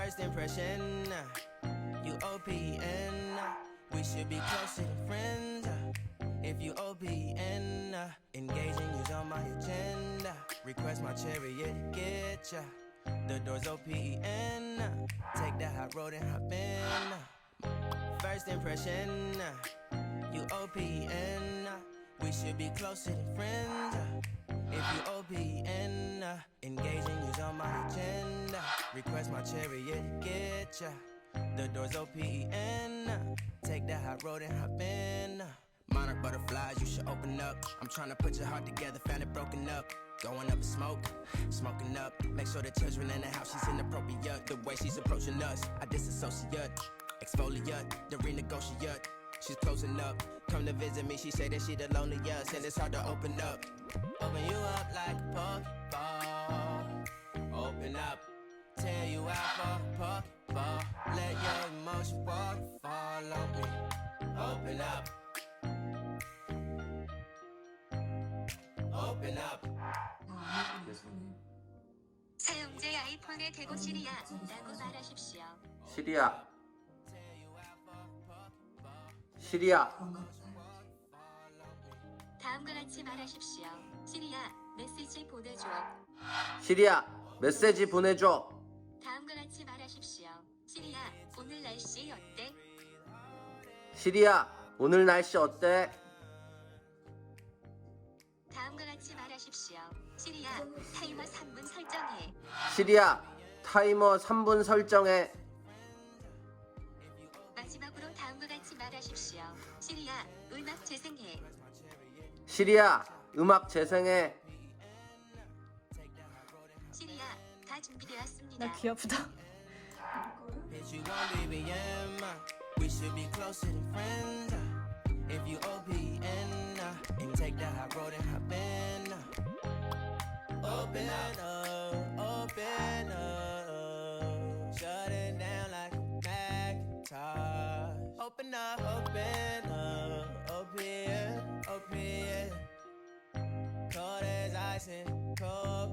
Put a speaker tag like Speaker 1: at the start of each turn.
Speaker 1: First impression, you OPN. We should be closer than friends. If you OPN, engaging you's on my agenda. Request my chariot to get ya. The door's OPN. Take that hot road and hop in. First impression, you OPN. We should be closer than friends. If you OPN, engaging you's on my agenda. Request my chariot to get ya. The door's OPN. Take that hot road and hop in. Monarch butterflies, you should open up. I'm trying to put your heart together, found it broken up. Going up in smoke, smoking up. Make sure the children in the house, she's inappropriate. The way she's approaching us, I disassociate. Exfoliate, the renegotiate. She's closing up. Come to visit me, she say that she the loneliest, and it's hard to open up. Open you up like a Pokeball. Open up, tear you out for a Pokeball. Let your emotion walk, follow me. Open up. Open up.
Speaker 2: 사용자의 아이폰에 대고 시리아라고 말하십시오.
Speaker 3: 시리아. 시리아.
Speaker 2: 다음과 같이 말하십시오. 시리아, 메시지 보내줘.
Speaker 3: 시리아, 메시지 보내줘.
Speaker 2: 다음과 같이 말하십시오. 시리아, 오늘 날씨 어때?
Speaker 3: 시리아, 오늘 날씨 어때?
Speaker 2: 다음과 같이 말하십시오. 시리아, 타이머 3분 설정해.
Speaker 3: 시리아, 타이머 3분 설정해.
Speaker 2: 마지막으로 다음과 같이 말하십시오. 시리아, 음악 재생해.
Speaker 3: 시리아, 음악 재생해.
Speaker 2: 시리아, 다 준비되었습니다.
Speaker 4: 나 귀 아프다.
Speaker 1: We should be closer than friends. If you OPN, and take that hot road and hop in. Open up, open up. Shut it down like a Macintosh. Open up, open, open. Cold as ice and cold